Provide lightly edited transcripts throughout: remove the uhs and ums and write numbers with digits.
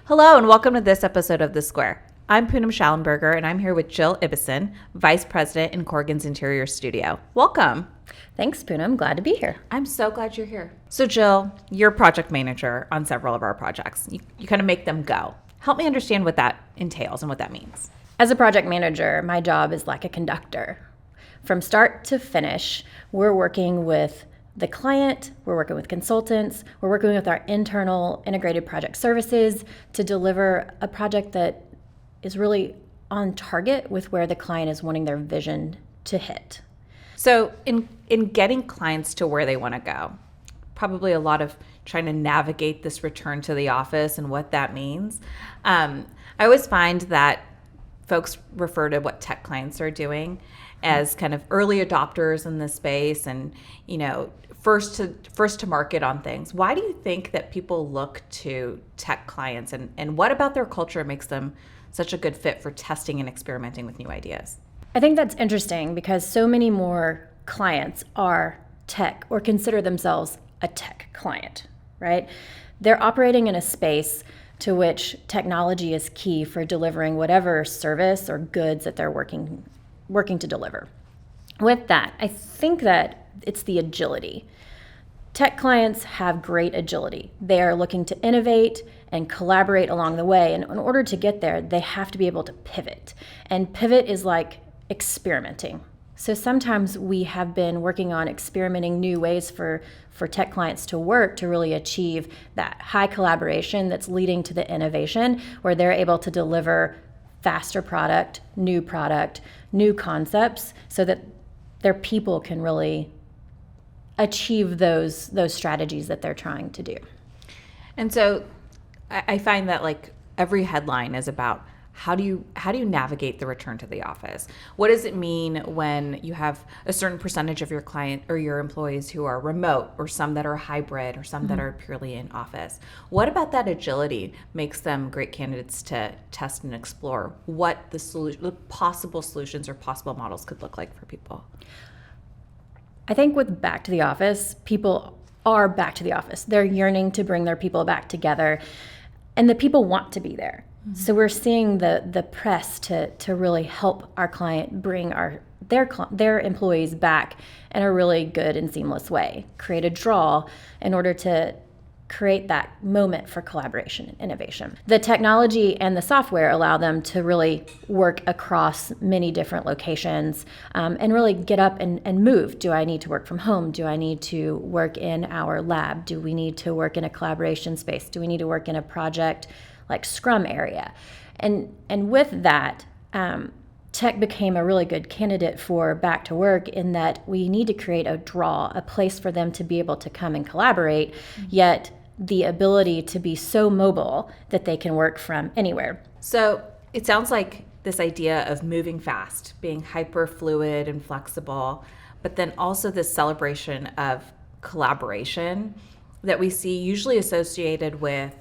Hello and welcome to this episode of TheSquare. I'm Poonam Schallenberger and I'm here with Jill Ibison, Vice President in Corgan's Interior Studio. Welcome. Thanks, Poonam. Glad to be here. I'm so glad you're here. So Jill, you're project manager on several of our projects. You kind of make them go. Help me understand what that entails and what that means. As a project manager, my job is like a conductor. From start to finish, we're working with the client, we're working with consultants, we're working with our internal integrated project services to deliver a project that is really on target with where the client is wanting their vision to hit. So in getting clients to where they want to go, probably a lot of trying to navigate this return to the office and what that means. I always find that folks refer to what tech clients are doing as kind of early adopters in this space and, you know, first to market on things. Why do you think that people look to tech clients and what about their culture makes them such a good fit for testing and experimenting with new ideas? I think that's interesting because so many more clients are tech or consider themselves a tech client, right? They're operating in a space to which technology is key for delivering whatever service or goods that they're working to deliver. With that, I think that it's the agility. Tech clients have great agility. They are looking to innovate and collaborate along the way. And in order to get there, they have to be able to pivot. And pivot is like experimenting. So sometimes we have been working on experimenting new ways for tech clients to work to really achieve that high collaboration that's leading to the innovation where they're able to deliver faster product, new concepts so that their people can really achieve those strategies that they're trying to do. And so I find that like every headline is about how do you navigate the return to the office? What does it mean when you have a certain percentage of your client or your employees who are remote or some that are hybrid or some that are purely in office? What about that agility makes them great candidates to test and explore what the possible solutions or possible models could look like for people? I think with back to the office, people are back to the office. They're yearning to bring their people back together and the people want to be there. So we're seeing the press to really help our client bring their employees back in a really good and seamless way. Create a draw in order to create that moment for collaboration and innovation. The technology and the software allow them to really work across many different locations and really get up and move. Do I need to work from home? Do I need to work in our lab? Do we need to work in a collaboration space? Do we need to work in a project like Scrum area? And with that, tech became a really good candidate for back to work in that we need to create a draw, a place for them to be able to come and collaborate, yet the ability to be so mobile that they can work from anywhere. So it sounds like this idea of moving fast, being hyper fluid and flexible, but then also this celebration of collaboration that we see usually associated with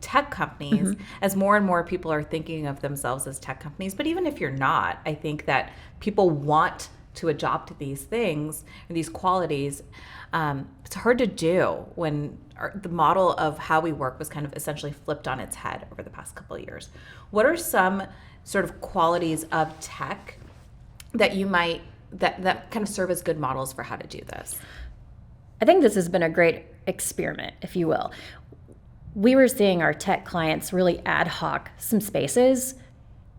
tech companies as more and more people are thinking of themselves as tech companies. But even if you're not, I think that people want to adopt these things and these qualities. It's hard to do when the model of how we work was kind of essentially flipped on its head over the past couple of years. What are some sort of qualities of tech that you might that kind of serve as good models for how to do this? I think this has been a great experiment, if you will. We were seeing our tech clients really ad hoc some spaces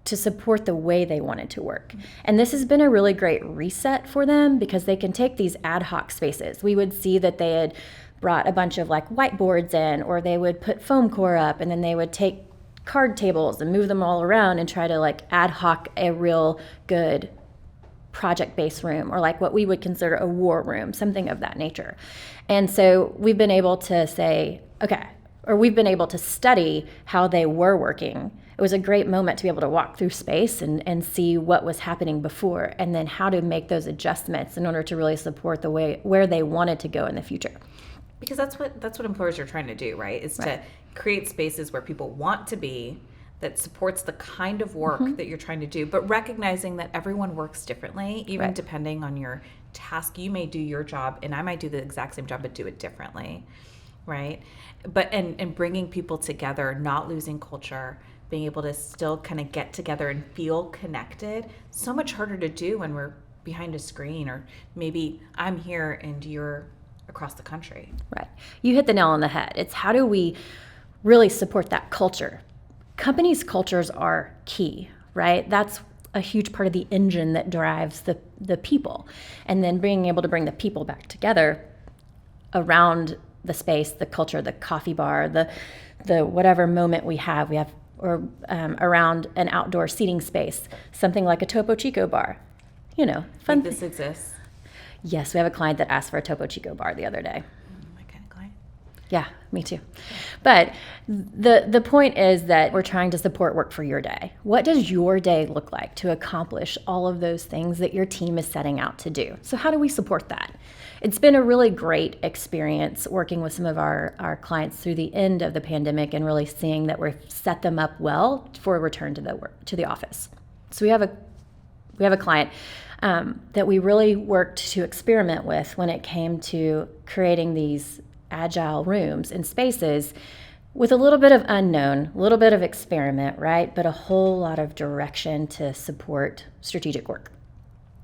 to support the way they wanted to work. And this has been a really great reset for them because they can take these ad hoc spaces. We would see that they had brought a bunch of like whiteboards in, or they would put foam core up, and then they would take card tables and move them all around and try to like ad hoc a real good project-based room, or like what we would consider a war room, something of that nature. And so we've been able to say, okay, or we've been able to study how they were working. It was a great moment to be able to walk through space and see what was happening before, and then how to make those adjustments in order to really support the way where they wanted to go in the future. Because that's what employers are trying to do, right? Is to create spaces where people want to be, that supports the kind of work that you're trying to do, but recognizing that everyone works differently, even depending on your task. You may do your job and I might do the exact same job but do it differently. right? But and bringing people together, not losing culture, being able to still kind of get together and feel connected. So much harder to do when we're behind a screen, or maybe I'm here and you're across the country. Right. You hit the nail on the head. It's how do we really support that culture? Companies' cultures are key, right? That's a huge part of the engine that drives the people. And then being able to bring the people back together around the space, the culture, the coffee bar, the whatever moment we have, or around an outdoor seating space, something like a Topo Chico bar. You know, fun. This exists. Yes, we have a client that asked for a Topo Chico bar the other day. My kind of client. Yeah, me too. But the point is that we're trying to support work for your day. What does your day look like to accomplish all of those things that your team is setting out to do? So how do we support that? It's been a really great experience working with some of our clients through the end of the pandemic and really seeing that we've set them up well for a return to the office. So we have a client that we really worked to experiment with when it came to creating these agile rooms and spaces with a little bit of unknown, a little bit of experiment, right? But a whole lot of direction to support strategic work.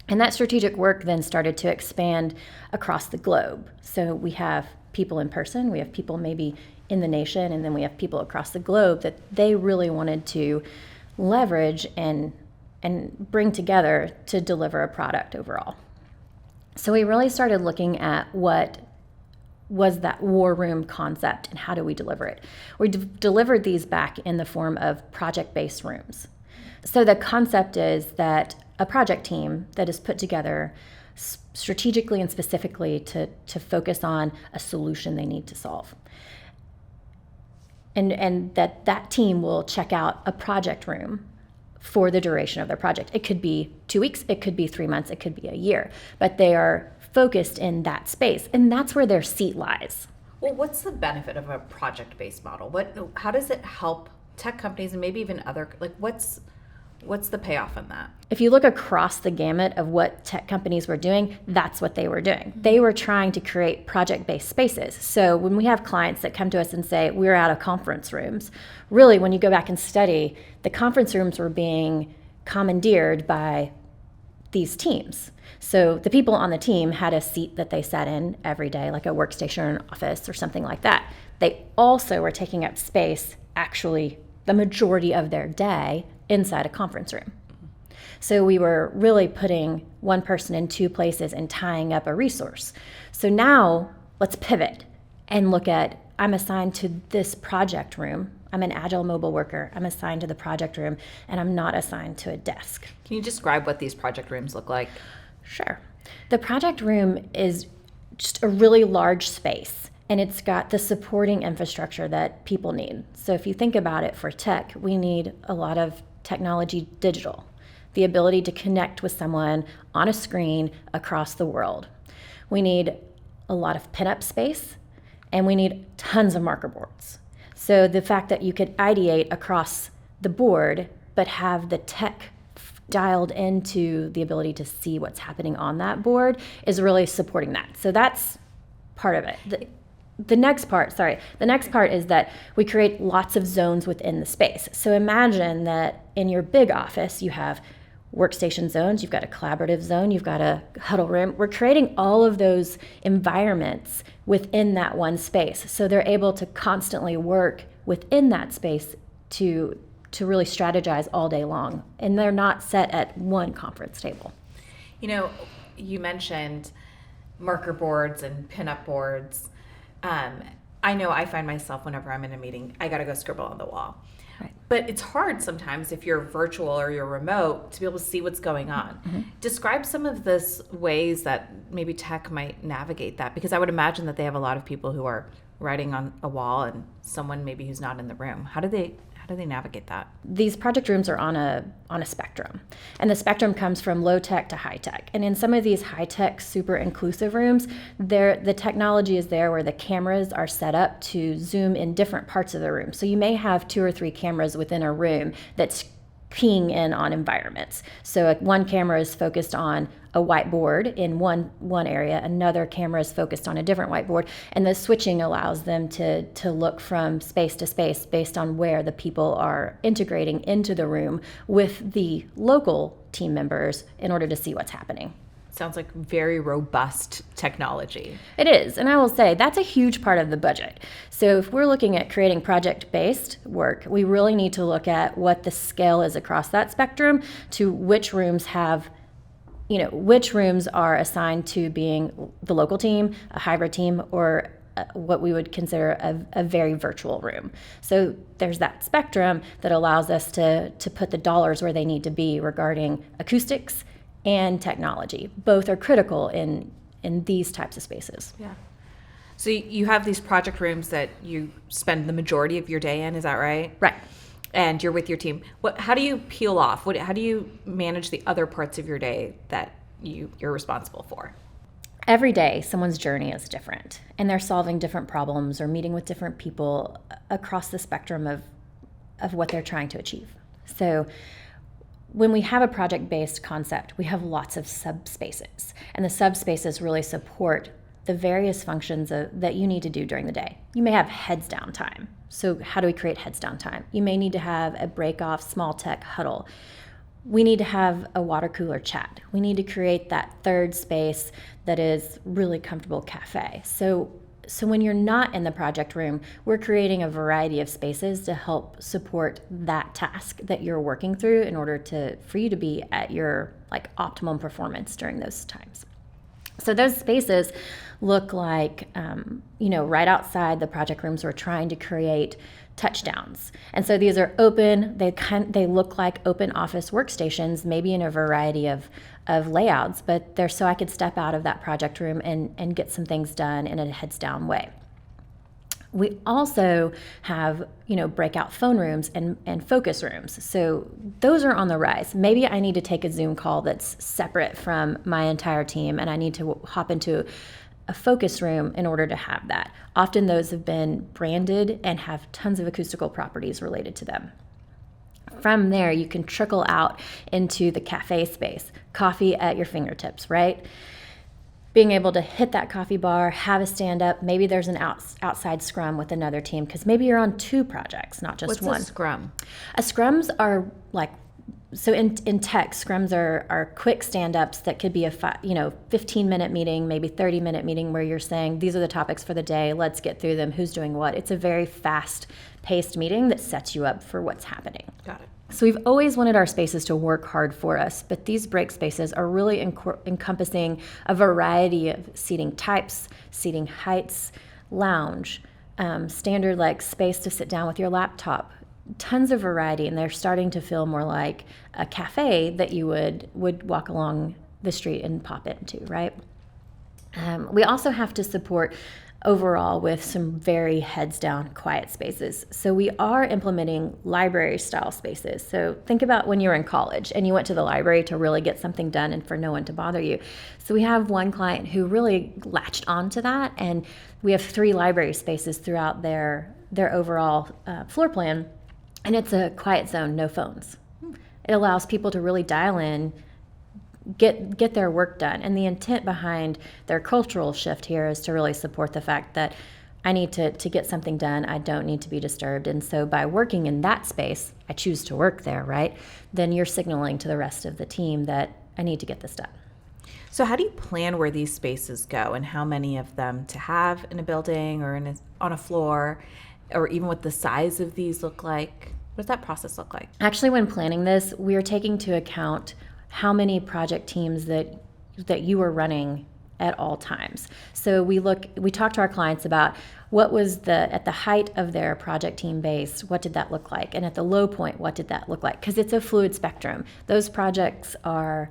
And that strategic work then started to expand across the globe. So we have people in person, we have people maybe in the nation, and then we have people across the globe that they really wanted to leverage and bring together to deliver a product overall. So we really started looking at what was that war room concept and how do we deliver it. We delivered these back in the form of project-based rooms. So the concept is that a project team that is put together strategically and specifically to focus on a solution they need to solve. And that team will check out a project room for the duration of their project. It could be 2 weeks, it could be 3 months, it could be a year, but they are focused in that space, and that's where their seat lies. Well, what's the benefit of a project-based model? How does it help tech companies and maybe even other, like what's the payoff in that? If you look across the gamut of what tech companies were doing, that's what they were doing. They were trying to create project-based spaces. So when we have clients that come to us and say, we're out of conference rooms, really when you go back and study, the conference rooms were being commandeered by these teams. So the people on the team had a seat that they sat in every day, like a workstation or an office or something like that. They also were taking up space, actually the majority of their day, inside a conference room. So we were really putting one person in two places and tying up a resource. So now let's pivot and look at, I'm assigned to this project room. I'm an agile mobile worker. I'm assigned to the project room, and I'm not assigned to a desk. Can you describe what these project rooms look like? Sure. The project room is just a really large space, and it's got the supporting infrastructure that people need. So if you think about it, for tech, we need a lot of technology digital, the ability to connect with someone on a screen across the world. We need a lot of pinup space, and we need tons of marker boards. So the fact that you could ideate across the board, but have the tech dialed into the ability to see what's happening on that board is really supporting that. So that's part of it. The next part is that we create lots of zones within the space. So imagine that in your big office, you have workstation zones, you've got a collaborative zone, you've got a huddle room. We're creating all of those environments within that one space. So they're able to constantly work within that space to really strategize all day long. And they're not set at one conference table. You know, you mentioned marker boards and pinup boards. I know I find myself whenever I'm in a meeting, I got to go scribble on the wall. Right. But it's hard sometimes if you're virtual or you're remote to be able to see what's going on. Mm-hmm. Describe some of this ways that maybe tech might navigate that, because I would imagine that they have a lot of people who are writing on a wall and someone maybe who's not in the room. How do they navigate that? These project rooms are on a spectrum, and the spectrum comes from low tech to high tech. And in some of these high tech, super inclusive rooms, the technology is there where the cameras are set up to zoom in different parts of the room. So you may have 2 or 3 cameras within a room that's keying in on environments. So one camera is focused on a whiteboard in one area, another camera is focused on a different whiteboard, and the switching allows them to look from space to space based on where the people are integrating into the room with the local team members in order to see what's happening. Sounds like very robust technology. It is, and I will say that's a huge part of the budget. So if we're looking at creating project-based work, we really need to look at what the scale is across that spectrum to which rooms have, which rooms are assigned to being the local team, a hybrid team, or what we would consider a very virtual room. So there's that spectrum that allows us to put the dollars where they need to be regarding acoustics and technology. Both are critical in these types of spaces. Yeah. So you have these project rooms that you spend the majority of your day in, is that right? Right. And you're with your team. How do you peel off? How do you manage the other parts of your day that you're responsible for? Every day, someone's journey is different, and they're solving different problems or meeting with different people across the spectrum of what they're trying to achieve. So when we have a project-based concept, we have lots of subspaces, and the subspaces really support the various functions that you need to do during the day. You may have heads down time. So how do we create heads down time? You may need to have a break-off small tech huddle. We need to have a water cooler chat. We need to create that third space that is really comfortable cafe. So when you're not in the project room, we're creating a variety of spaces to help support that task that you're working through in order for you to be at your optimum performance during those times. So those spaces look like, right outside the project rooms, we're trying to create touchdowns. And so these are open, they look like open office workstations, maybe in a variety of layouts, but they're so I could step out of that project room and get some things done in a heads down way. We also have, breakout phone rooms and focus rooms. So those are on the rise. Maybe I need to take a Zoom call that's separate from my entire team, and I need to hop into a focus room in order to have that. Often those have been branded and have tons of acoustical properties related to them. From there, you can trickle out into the cafe space, coffee at your fingertips, right? Being able to hit that coffee bar, have a stand up, maybe there's an outside scrum with another team, because maybe you're on two projects, not just one. What's a scrum? Scrums are so in tech, scrums are quick stand-ups that could be a 15-minute meeting, maybe 30-minute meeting where you're saying, these are the topics for the day, let's get through them, who's doing what. It's a very fast-paced meeting that sets you up for what's happening. Got it. So we've always wanted our spaces to work hard for us, but these break spaces are really encompassing a variety of seating types, seating heights, lounge, standard space to sit down with your laptop, tons of variety, and they're starting to feel more like a cafe that you would walk along the street and pop into, right? We also have to support overall with some very heads down quiet spaces. So we are implementing library style spaces. So think about when you were in college and you went to the library to really get something done and for no one to bother you. So we have one client who really latched onto that, and we have 3 library spaces throughout their overall floor plan. And it's a quiet zone, no phones. It allows people to really dial in, get their work done. And the intent behind their cultural shift here is to really support the fact that I need to get something done. I don't need to be disturbed. And so by working in that space, I choose to work there, right? Then you're signaling to the rest of the team that I need to get this done. So how do you plan where these spaces go and how many of them to have in a building or on a floor, or even what the size of these look like? What does that process look like? Actually, when planning this, we are taking into account how many project teams that you are running at all times. So we talk to our clients about what was at the height of their project team base, what did that look like? And at the low point, what did that look like? Because it's a fluid spectrum. Those projects are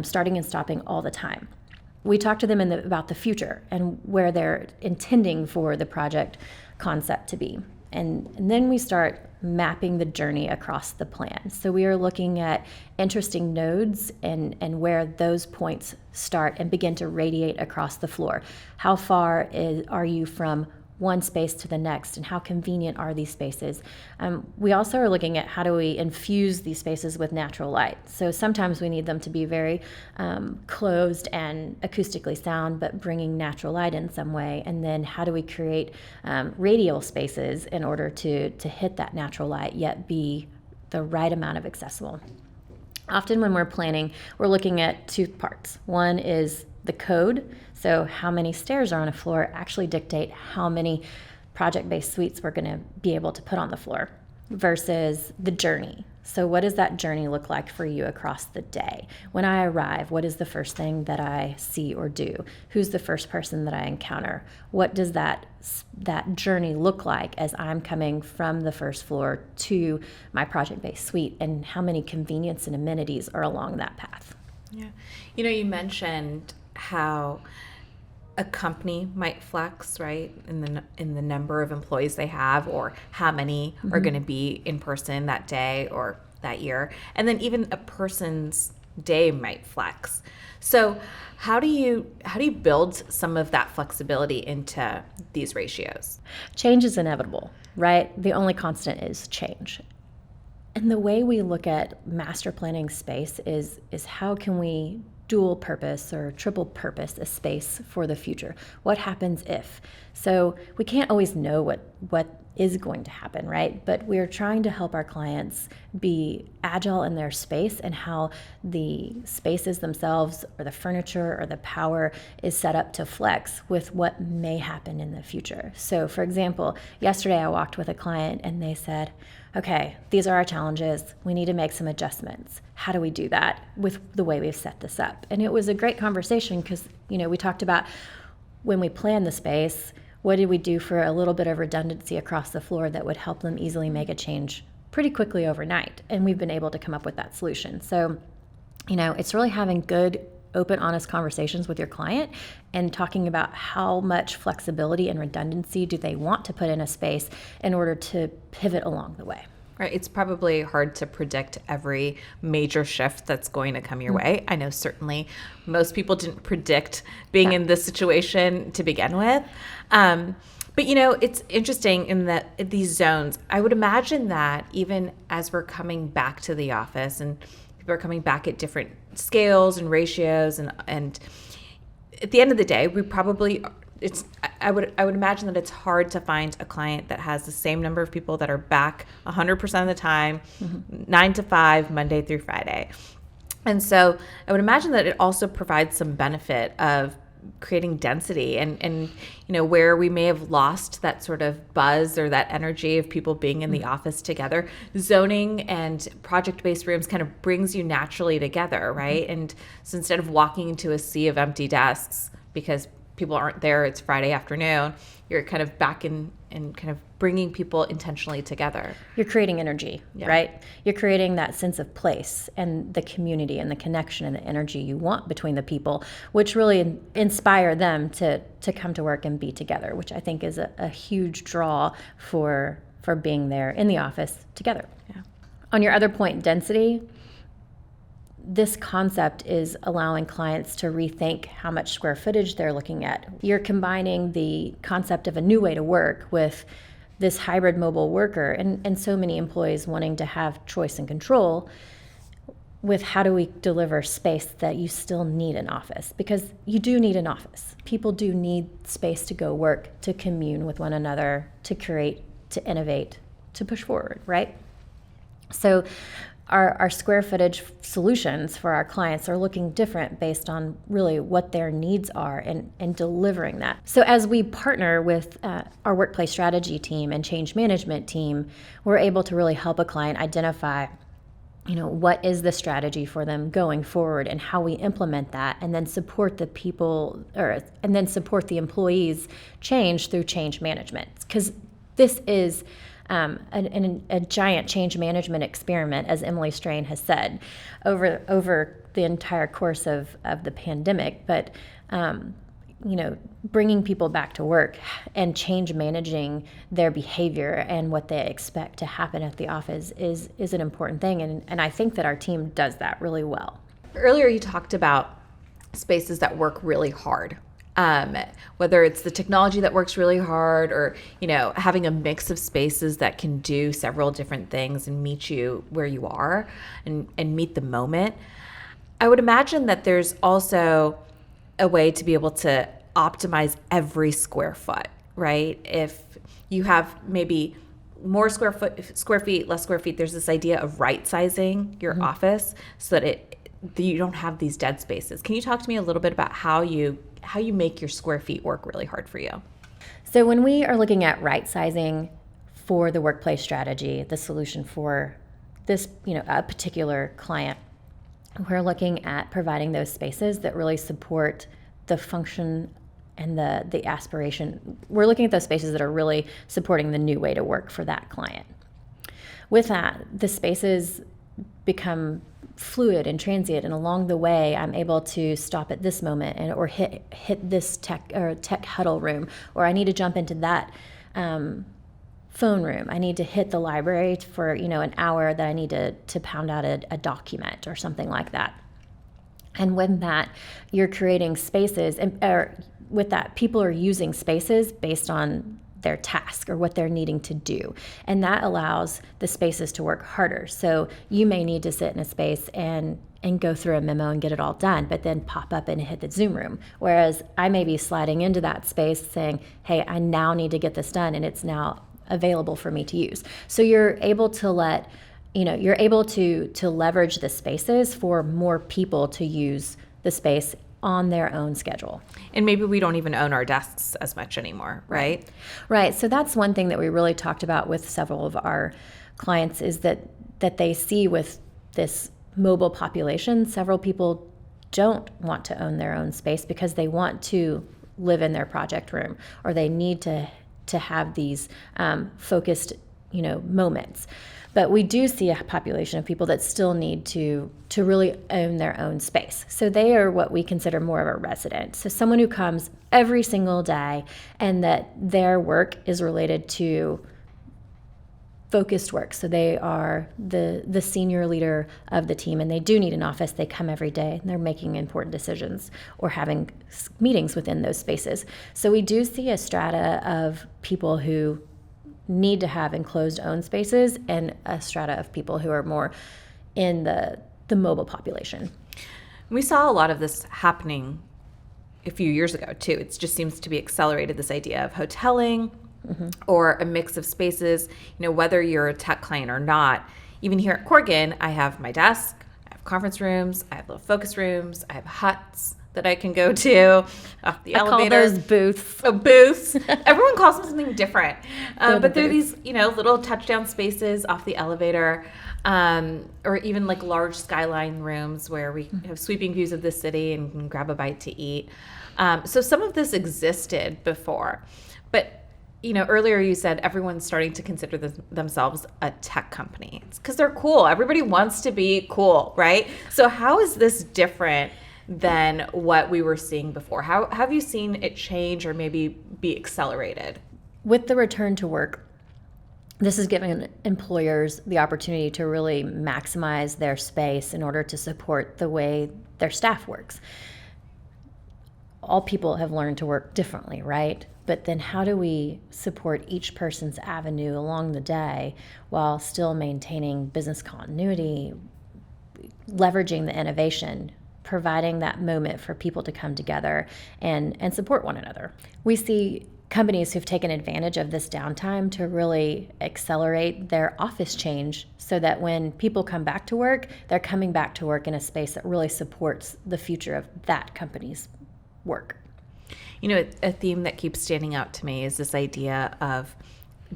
starting and stopping all the time. We talk to them about the future and where they're intending for the project concept to be. And then we start mapping the journey across the plan. So we are looking at interesting nodes and where those points start and begin to radiate across the floor. How far are you from one space to the next, and how convenient are these spaces. We also are looking at how do we infuse these spaces with natural light. So sometimes we need them to be very closed and acoustically sound, but bringing natural light in some way. And then how do we create radial spaces in order to hit that natural light, yet be the right amount of accessible. Often when we're planning, we're looking at two parts. One is the code, so how many stairs are on a floor actually dictate how many project-based suites we're going to be able to put on the floor, versus the journey. So what does that journey look like for you across the day? When I arrive, what is the first thing that I see or do? Who's the first person that I encounter? What does that journey look like as I'm coming from the first floor to my project-based suite, and how many convenience and amenities are along that path? Yeah. You mentioned how a company might flex, right, in the number of employees they have, or how many are going to be in person that day or that year, and then even a person's day might flex. So how do you build some of that flexibility into these ratios? Change is inevitable, right? The only constant is change. And the way we look at master planning space is how can we dual purpose or triple purpose a space for the future? What happens if? So we can't always know what is going to happen, right? But we're trying to help our clients be agile in their space, and how the spaces themselves or the furniture or the power is set up to flex with what may happen in the future. So for example, yesterday I walked with a client and they said, okay, these are our challenges. We need to make some adjustments. How do we do that with the way we've set this up? And it was a great conversation because, we talked about when we plan the space, what did we do for a little bit of redundancy across the floor that would help them easily make a change pretty quickly overnight? And we've been able to come up with that solution. So, it's really having good, open, honest conversations with your client and talking about how much flexibility and redundancy do they want to put in a space in order to pivot along the way. Right. It's probably hard to predict every major shift that's going to come your way. I know certainly most people didn't predict being in this situation to begin with. But, it's interesting in that these zones, I would imagine that even as we're coming back to the office and people are coming back at different scales and ratios, and at the end of the day, we probably I would imagine that it's hard to find a client that has the same number of people that are back 100% of the time, 9 to 5, Monday through Friday. And so I would imagine that it also provides some benefit of creating density and where we may have lost that sort of buzz or that energy of people being in the office together. Zoning and project-based rooms kind of brings you naturally together, right? And so instead of walking into a sea of empty desks because people aren't there, it's Friday afternoon, you're kind of back in and kind of bringing people intentionally together. You're creating energy, right? You're creating that sense of place and the community and the connection and the energy you want between the people, which really inspire them to come to work and be together, which I think is a huge draw for being there in the office together. Yeah. On your other point, density, this concept is allowing clients to rethink how much square footage they're looking at. You're combining the concept of a new way to work with this hybrid mobile worker and so many employees wanting to have choice and control with how do we deliver space that you still need an office, because you do need an office. People do need space to go work, to commune with one another, to create, to innovate, to push forward, right? So our square footage solutions for our clients are looking different based on really what their needs are and delivering that. So as we partner with our workplace strategy team and change management team, we're able to really help a client identify what is the strategy for them going forward and how we implement that, and then support the people and then support the employees change through change management. Because this is a giant change management experiment, as Emily Strain has said, over the entire course of the pandemic. But bringing people back to work and change managing their behavior and what they expect to happen at the office is an important thing, and I think that our team does that really well. Earlier you talked about spaces that work really hard. whether it's the technology that works really hard or, having a mix of spaces that can do several different things and meet you where you are and meet the moment. I would imagine that there's also a way to be able to optimize every square foot, right? If you have maybe more square feet, less square feet, there's this idea of right sizing your office so that you don't have these dead spaces. Can you talk to me a little bit about how you make your square feet work really hard for you? So when we are looking at right sizing for the workplace strategy, the solution for this, a particular client, we're looking at providing those spaces that really support the function and the aspiration. We're looking at those spaces that are really supporting the new way to work for that client. With that, the spaces become fluid and transient, and along the way, I'm able to stop at this moment or hit this tech huddle room, or I need to jump into that phone room. I need to hit the library for an hour that I need to pound out a document or something like that. And with that, you're creating spaces, or with that, people are using spaces based on their task or what they're needing to do. And that allows the spaces to work harder. So you may need to sit in a space and go through a memo and get it all done, but then pop up and hit the Zoom room. Whereas I may be sliding into that space saying, hey, I now need to get this done, and it's now available for me to use. So you're able to leverage the spaces for more people to use the space on their own schedule. And maybe we don't even own our desks as much anymore, right? Right. So that's one thing that we really talked about with several of our clients is that they see with this mobile population, several people don't want to own their own space because they want to live in their project room, or they need to have these focused, moments. But we do see a population of people that still need to really own their own space. So they are what we consider more of a resident. So someone who comes every single day and that their work is related to focused work. So they are the senior leader of the team, and they do need an office. They come every day and they're making important decisions or having meetings within those spaces. So we do see a strata of people who need to have enclosed own spaces and a strata of people who are more in the mobile population. We saw a lot of this happening a few years ago too. It just seems to be accelerated, this idea of hoteling or a mix of spaces, whether you're a tech client or not. Even here at Corgan, I have my desk, I have conference rooms, I have little focus rooms, I have huts that I can go to off the elevator. Call those booths. Oh, booths. Everyone calls them something different. But they're these, little touchdown spaces off the elevator, or even like large skyline rooms where we have sweeping views of the city and can grab a bite to eat. So some of this existed before. But, earlier you said everyone's starting to consider themselves a tech company. It's because they're cool. Everybody wants to be cool, right? So how is this different than what we were seeing before? How have you seen it change or maybe be accelerated? With the return to work, this is giving employers the opportunity to really maximize their space in order to support the way their staff works. All people have learned to work differently, right? But then how do we support each person's avenue along the day while still maintaining business continuity, leveraging the innovation, providing that moment for people to come together and support one another? We see companies who've taken advantage of this downtime to really accelerate their office change so that when people come back to work, they're coming back to work in a space that really supports the future of that company's work. A theme that keeps standing out to me is this idea of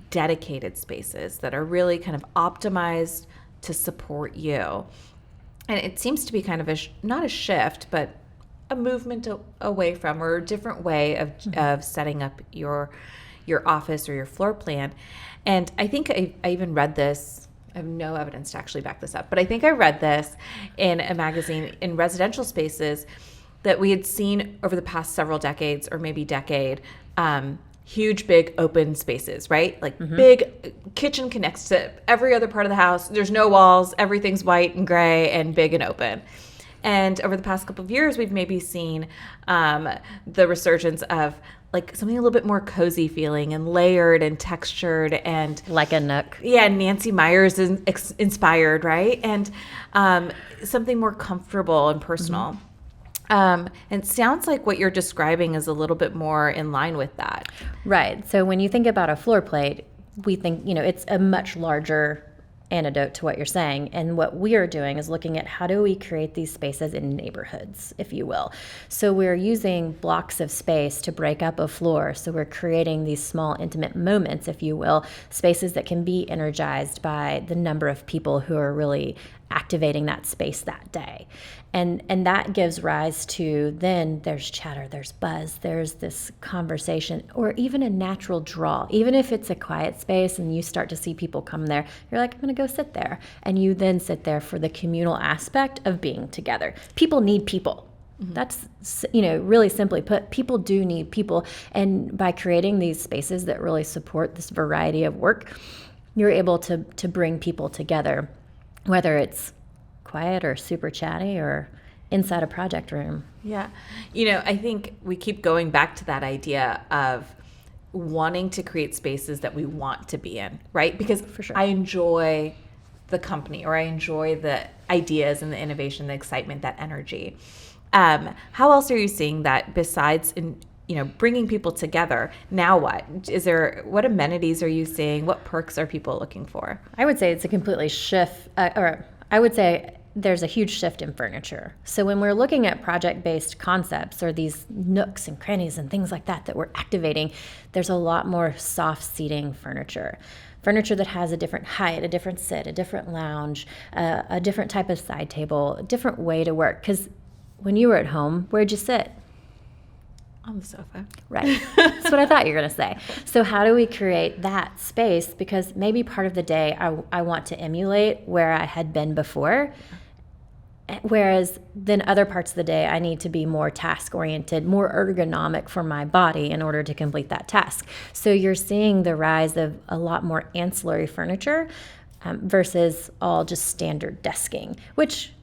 dedicated spaces that are really kind of optimized to support you. And it seems to be kind of not a shift, but a movement away from, or a different way of setting up your office or your floor plan. And I think I even read this. I have no evidence to actually back this up, but I think I read this in a magazine in residential spaces that we had seen over the past several decades or maybe decade, huge, big open spaces, right? Like big kitchen connects to every other part of the house. There's no walls. Everything's white and gray and big and open. And over the past couple of years, we've maybe seen the resurgence of like something a little bit more cozy feeling and layered and textured and like a nook. Yeah, Nancy Meyers inspired, right? And something more comfortable and personal. And it sounds like what you're describing is a little bit more in line with that. Right. So when you think about a floor plate, we think, it's a much larger antidote to what you're saying. And what we are doing is looking at how do we create these spaces in neighborhoods, if you will. So we're using blocks of space to break up a floor. So we're creating these small intimate moments, if you will, spaces that can be energized by the number of people who are really activating that space that day. And that gives rise to, then there's chatter, there's buzz, there's this conversation, or even a natural draw. Even if it's a quiet space and you start to see people come there, you're like, I'm going to go sit there. And you then sit there for the communal aspect of being together. People need people. That's, really simply put, people do need people. And by creating these spaces that really support this variety of work, you're able to bring people together, whether it's quiet or super chatty or inside a project room. Yeah. I think we keep going back to that idea of wanting to create spaces that we want to be in, right? Because For sure. I enjoy the company, or I enjoy the ideas and the innovation, the excitement, that energy. How else are you seeing that besides bringing people together? Now what? What amenities are you seeing? What perks are people looking for? I would say it's a completely shift, or I would say there's a huge shift in furniture. So when we're looking at project-based concepts or these nooks and crannies and things like that we're activating, there's a lot more soft seating furniture that has a different height, a different sit, a different lounge, a different type of side table, a different way to work. Because when you were at home, where'd you sit? On the sofa. Right. That's what I thought you were going to say. So how do we create that space? Because maybe part of the day I want to emulate where I had been before, whereas then other parts of the day I need to be more task-oriented, more ergonomic for my body in order to complete that task. So you're seeing the rise of a lot more ancillary furniture versus all just standard desking, which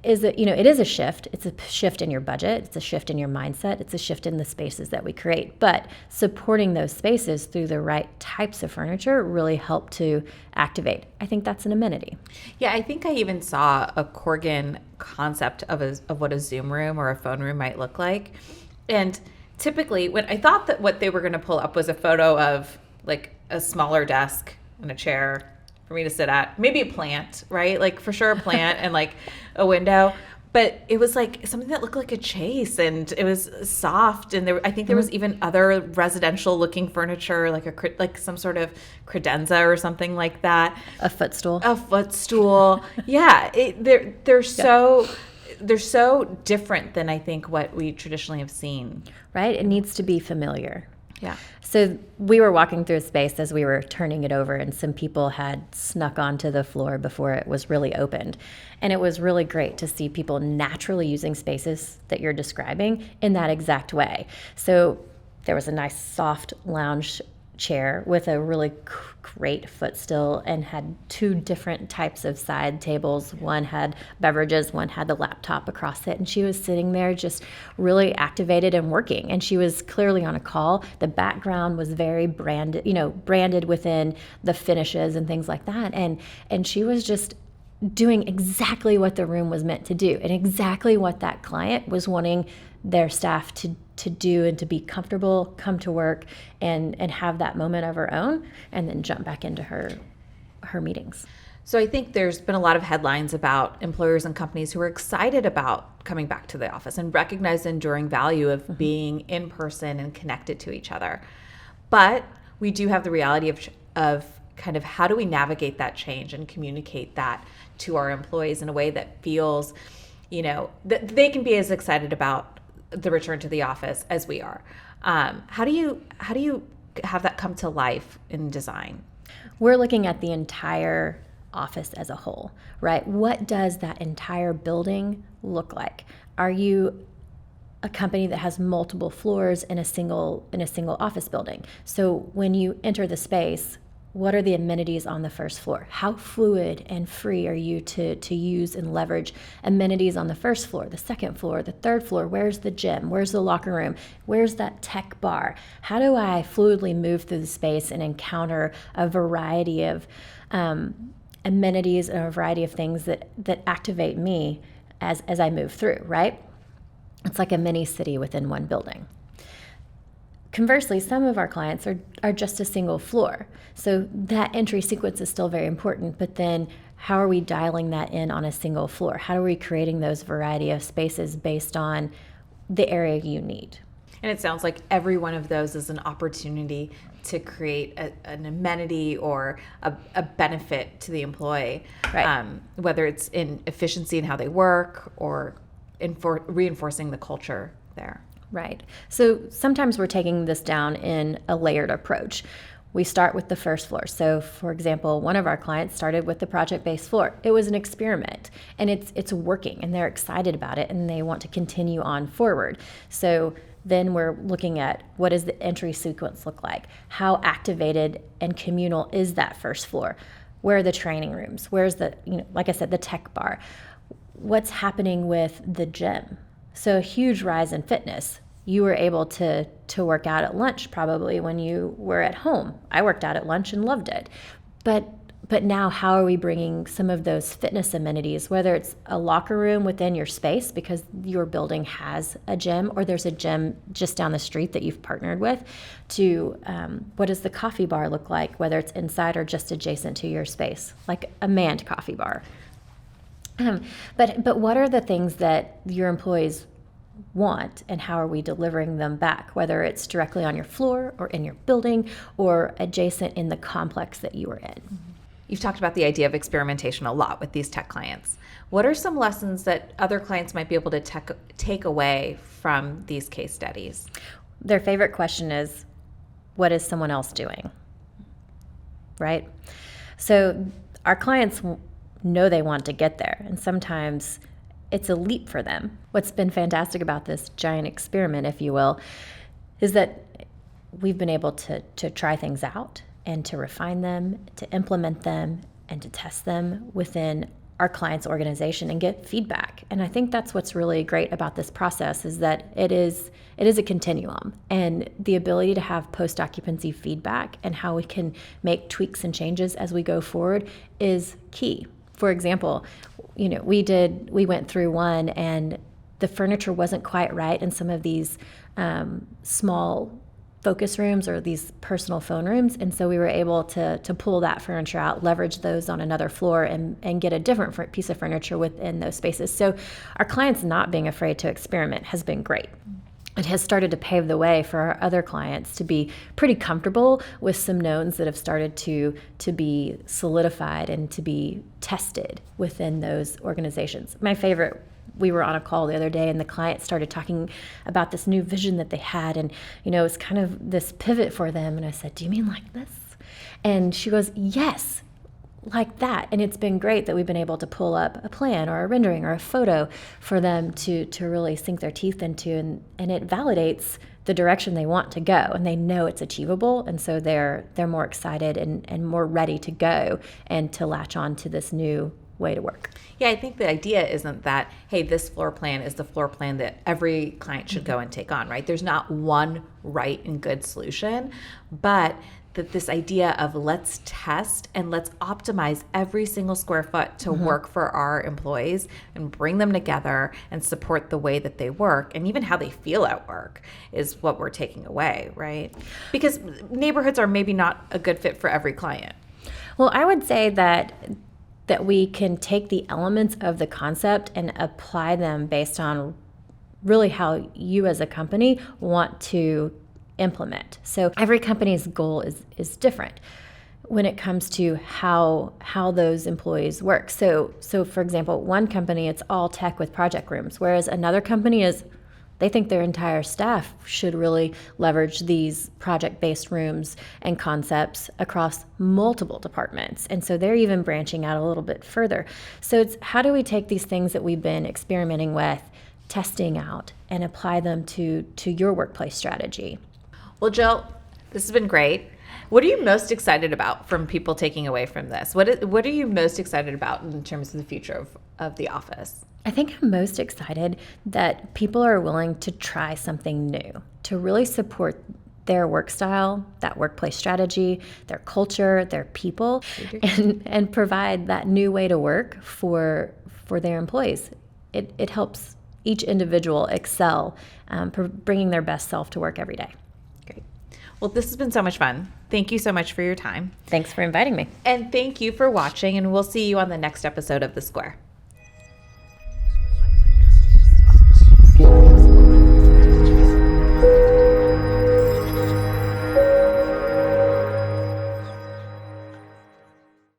is it is a shift. It's a shift in your budget. It's a shift in your mindset. It's a shift in the spaces that we create. But supporting those spaces through the right types of furniture really help to activate. I think that's an amenity. Yeah, I think I even saw a Corgan concept of what a Zoom room or a phone room might look like. And typically, when I thought that what they were going to pull up was a photo of like a smaller desk and a chair for me to sit at, maybe a plant, right? Like for sure a plant and like a window. But it was like something that looked like a chase, and it was soft. And I think there was even other residential looking furniture, like some sort of credenza or something like that. A footstool. Yeah, they're so different than I think what we traditionally have seen. Right? It needs to be familiar. Yeah. So we were walking through a space as we were turning it over, and some people had snuck onto the floor before it was really opened. And it was really great to see people naturally using spaces that you're describing in that exact way. So there was a nice soft lounge chair with a really great footstool and had two different types of side tables. One had beverages, one had the laptop across it. And she was sitting there just really activated and working. And she was clearly on a call. The background was very branded within the finishes and things like that. And she was just doing exactly what the room was meant to do and exactly what that client was wanting their staff to do, and to be comfortable, come to work and have that moment of her own, and then jump back into her meetings. So I think there's been a lot of headlines about employers and companies who are excited about coming back to the office and recognize the enduring value of being in person and connected to each other. But we do have the reality of kind of how do we navigate that change and communicate that to our employees in a way that feels, that they can be as excited about the return to the office as we are. How do you have that come to life in design? We're looking at the entire office as a whole, right? What does that entire building look like? Are you a company that has multiple floors in a single office building? So when you enter the space, what are the amenities on the first floor? How fluid and free are you to use and leverage amenities on the first floor, the second floor, the third floor? Where's the gym? Where's the locker room? Where's that tech bar? How do I fluidly move through the space and encounter a variety of amenities and a variety of things that activate me as I move through, right? It's like a mini city within one building. Conversely, some of our clients are just a single floor. So that entry sequence is still very important, but then how are we dialing that in on a single floor? How are we creating those variety of spaces based on the area you need? And it sounds like every one of those is an opportunity to create an amenity or a benefit to the employee, right. Whether it's in efficiency in how they work or reinforcing the culture there. Right. So sometimes we're taking this down in a layered approach. We start with the first floor. So for example, one of our clients started with the project-based floor. It was an experiment and it's working and they're excited about it and they want to continue on forward. So then we're looking at what does the entry sequence look like? How activated and communal is that first floor? Where are the training rooms? Where's the, like I said, the tech bar? What's happening with the gym? So a huge rise in fitness. You were able to work out at lunch probably when you were at home. I worked out at lunch and loved it. But now how are we bringing some of those fitness amenities, whether it's a locker room within your space because your building has a gym or there's a gym just down the street that you've partnered with, to what does the coffee bar look like, whether it's inside or just adjacent to your space, like a manned coffee bar. But what are the things that your employees want and how are we delivering them back, whether it's directly on your floor or in your building or adjacent in the complex that you are in? You've talked about the idea of experimentation a lot with these tech clients. What are some lessons that other clients might be able to take away from these case studies? Their favorite question is, what is someone else doing? Right? So our clients know they want to get there, and sometimes it's a leap for them. What's been fantastic about this giant experiment, if you will, is that we've been able to try things out and to refine them, to implement them, and to test them within our client's organization and get feedback. And I think that's what's really great about this process is that it is a continuum, and the ability to have post-occupancy feedback and how we can make tweaks and changes as we go forward is key. For example, we went through one and the furniture wasn't quite right in some of these small focus rooms or these personal phone rooms. And so we were able to pull that furniture out, leverage those on another floor and get a different piece of furniture within those spaces. So our clients not being afraid to experiment has been great. It has started to pave the way for our other clients to be pretty comfortable with some knowns that have started to be solidified and to be tested within those organizations. My favorite, we were on a call the other day and the client started talking about this new vision that they had, and it was kind of this pivot for them, and I said, do you mean like this? And she goes, yes, like that. And it's been great that we've been able to pull up a plan or a rendering or a photo for them to really sink their teeth into, and it validates the direction they want to go, and they know it's achievable, and so they're more excited and more ready to go and to latch on to this new way to work. Yeah, I think the idea isn't that, hey, this floor plan is the floor plan that every client should go and take on, right? There's not one right and good solution, but that this idea of let's test and let's optimize every single square foot to work for our employees and bring them together and support the way that they work and even how they feel at work is what we're taking away, right? Because neighborhoods are maybe not a good fit for every client. Well, I would say that we can take the elements of the concept and apply them based on really how you as a company want to implement. So every company's goal is different when it comes to how those employees work. So for example, one company, it's all tech with project rooms, whereas another company they think their entire staff should really leverage these project-based rooms and concepts across multiple departments. And so they're even branching out a little bit further. So it's how do we take these things that we've been experimenting with, testing out, and apply them to your workplace strategy? Well, Jill, this has been great. What are you most excited about from people taking away from this? What are you most excited about in terms of the future of the office? I think I'm most excited that people are willing to try something new, to really support their work style, that workplace strategy, their culture, their people, and provide that new way to work for their employees. It helps each individual excel, bringing their best self to work every day. Great. Well, this has been so much fun. Thank you so much for your time. Thanks for inviting me. And thank you for watching, and we'll see you on the next episode of The Square.